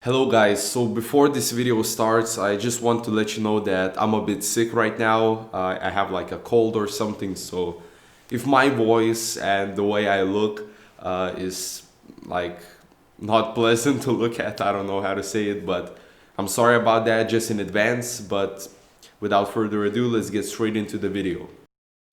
Hello guys, so before this video starts, I just want to let you know that I'm a bit sick right now. I have like a cold or something, so if my voice and the way I look is like not pleasant to look at, I don't know how to say it, but I'm sorry about that just in advance. But without further ado, let's get straight into the video.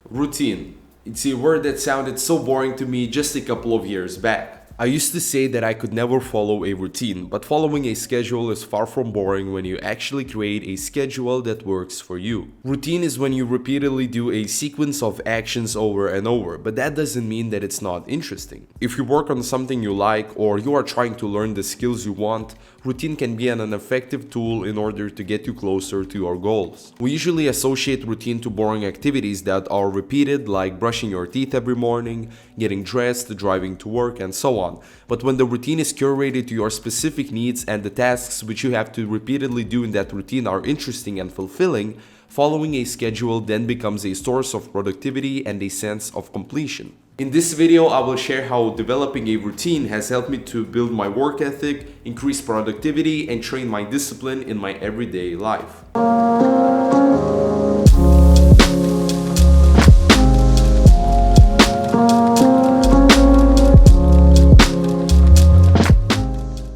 Routine. It's a word that sounded so boring to me just a couple of years back. I used to say that I could never follow a routine, but following a schedule is far from boring when you actually create a schedule that works for you. Routine is when you repeatedly do a sequence of actions over and over, but that doesn't mean that it's not interesting. If you work on something you like or you are trying to learn the skills you want, routine can be an effective tool in order to get you closer to your goals. We usually associate routine to boring activities that are repeated, like brushing your teeth every morning, getting dressed, driving to work, and so on. But when the routine is curated to your specific needs and the tasks which you have to repeatedly do in that routine are interesting and fulfilling, following a schedule then becomes a source of productivity and a sense of completion. In this video, I will share how developing a routine has helped me to build my work ethic, increase productivity, and train my discipline in my everyday life.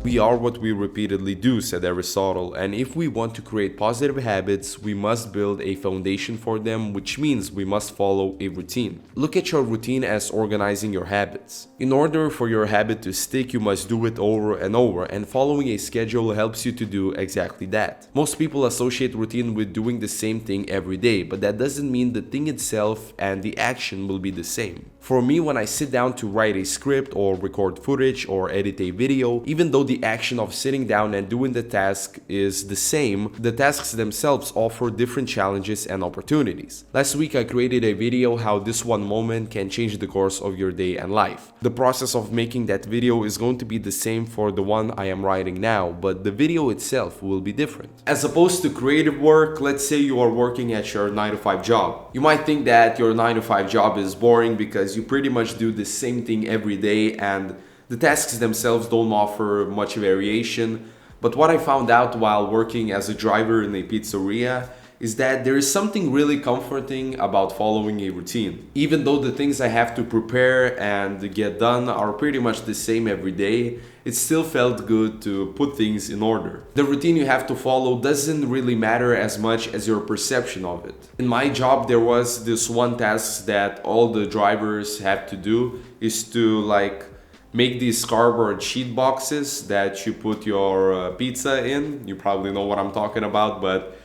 We are what we repeatedly do, said Aristotle, and if we want to create positive habits, we must build a foundation for them, which means we must follow a routine. Look at your routine as organizing your habits. In order for your habit to stick, you must do it over and over, and following a schedule helps you to do exactly that. Most people associate routine with doing the same thing every day, but that doesn't mean the thing itself and the action will be the same. For me, when I sit down to write a script or record footage or edit a video, even though the action of sitting down and doing the task is the same, the tasks themselves offer different challenges and opportunities. Last week I created a video how this one moment can change the course of your day and life. The process of making that video is going to be the same for the one I am writing now, but the video itself will be different. As opposed to creative work, let's say you are working at your 9-to-5 job. You might think that your 9-to-5 job is boring because you pretty much do the same thing every day and the tasks themselves don't offer much variation. But what I found out while working as a driver in a pizzeria is that there is something really comforting about following a routine. Even though the things I have to prepare and get done are pretty much the same every day, it still felt good to put things in order. The routine you have to follow doesn't really matter as much as your perception of it. In my job, there was this one task that all the drivers have to do is to make these cardboard sheet boxes that you put your pizza in. You probably know what I'm talking about, but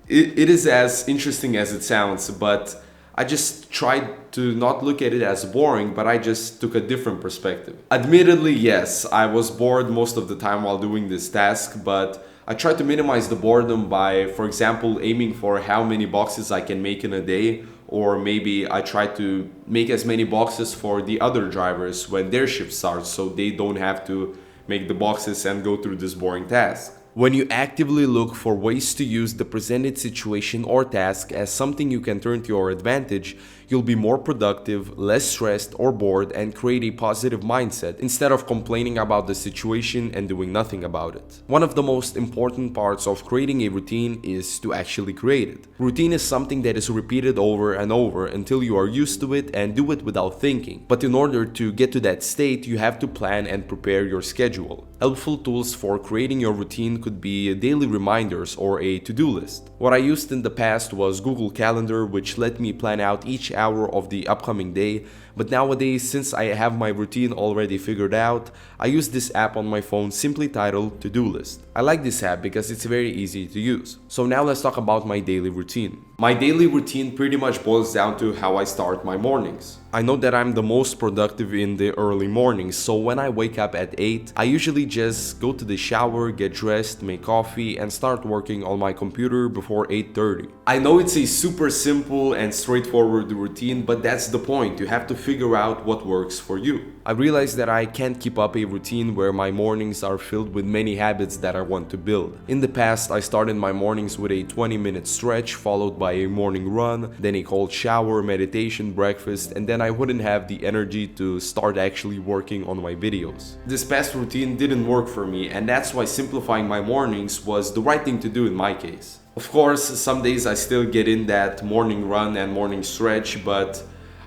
it is as interesting as it sounds. But I just tried to not look at it as boring, but I just took a different perspective. Admittedly, yes, I was bored most of the time while doing this task, but I tried to minimize the boredom by, for example, aiming for how many boxes I can make in a day, or maybe I try to make as many boxes for the other drivers when their shift starts so they don't have to make the boxes and go through this boring task. When you actively look for ways to use the presented situation or task as something you can turn to your advantage, you'll be more productive, less stressed or bored, and create a positive mindset instead of complaining about the situation and doing nothing about it. One of the most important parts of creating a routine is to actually create it. Routine is something that is repeated over and over until you are used to it and do it without thinking. But in order to get to that state, you have to plan and prepare your schedule. Helpful tools for creating your routine could be daily reminders or a to-do list. What I used in the past was Google Calendar, which let me plan out each hour of the upcoming day, but nowadays, since I have my routine already figured out, I use this app on my phone simply titled To-Do List. I like this app because it's very easy to use. So now let's talk about my daily routine. My daily routine pretty much boils down to how I start my mornings. I know that I'm the most productive in the early mornings, so when I wake up at 8, I usually just go to the shower, get dressed, make coffee, and start working on my computer before 8:30. I know it's a super simple and straightforward routine, but that's the point. You have to figure out what works for you. I realized that I can't keep up a routine where my mornings are filled with many habits that I want to build. In the past, I started my mornings with a 20-minute stretch followed by a morning run, then a cold shower, meditation, breakfast, and then I wouldn't have the energy to start actually working on my videos. This past routine didn't work for me, and that's why simplifying my mornings was the right thing to do in my case. Of course, some days I still get in that morning run and morning stretch, but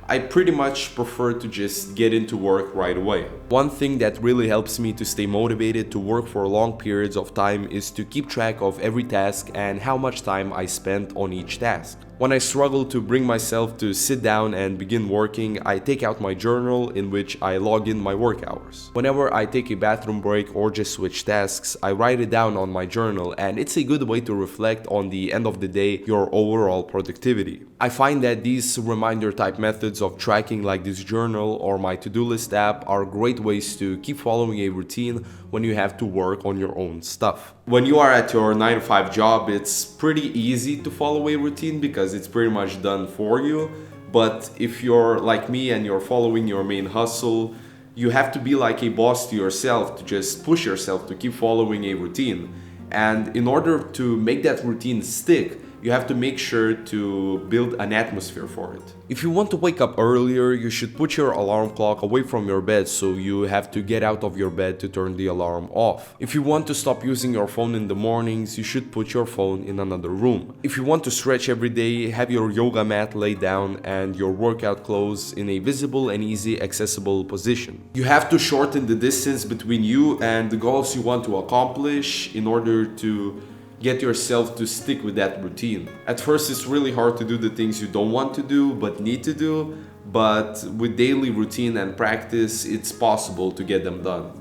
I pretty much prefer to just get into work right away. One thing that really helps me to stay motivated to work for long periods of time is to keep track of every task and how much time I spent on each task. When I struggle to bring myself to sit down and begin working, I take out my journal in which I log in my work hours. Whenever I take a bathroom break or just switch tasks, I write it down on my journal, and it's a good way to reflect on the end of the day your overall productivity. I find that these reminder type methods of tracking like this journal or my to-do list app are great ways to keep following a routine when you have to work on your own stuff. When you are at your 9-to-5 job, it's pretty easy to follow a routine because it's pretty much done for you. But if you're like me and you're following your main hustle, you have to be like a boss to yourself to just push yourself to keep following a routine. And in order to make that routine stick, you have to make sure to build an atmosphere for it. If you want to wake up earlier, you should put your alarm clock away from your bed so you have to get out of your bed to turn the alarm off. If you want to stop using your phone in the mornings, you should put your phone in another room. If you want to stretch every day, have your yoga mat laid down and your workout clothes in a visible and easy accessible position. You have to shorten the distance between you and the goals you want to accomplish in order to get yourself to stick with that routine. At first, it's really hard to do the things you don't want to do but need to do, but with daily routine and practice, it's possible to get them done.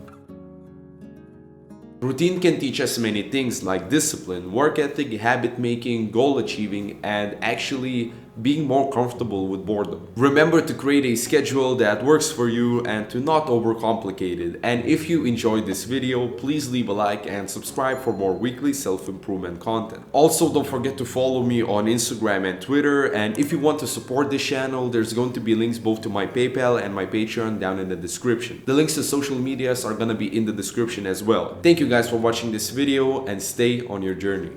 Routine can teach us many things like discipline, work ethic, habit making, goal achieving, and actually being more comfortable with boredom. Remember to create a schedule that works for you and to not overcomplicate it. And if you enjoyed this video, please leave a like and subscribe for more weekly self-improvement content. Also, don't forget to follow me on Instagram and Twitter. And if you want to support this channel, there's going to be links both to my PayPal and my Patreon down in the description. The links to social medias are gonna be in the description as well. Thank you guys for watching this video and stay on your journey.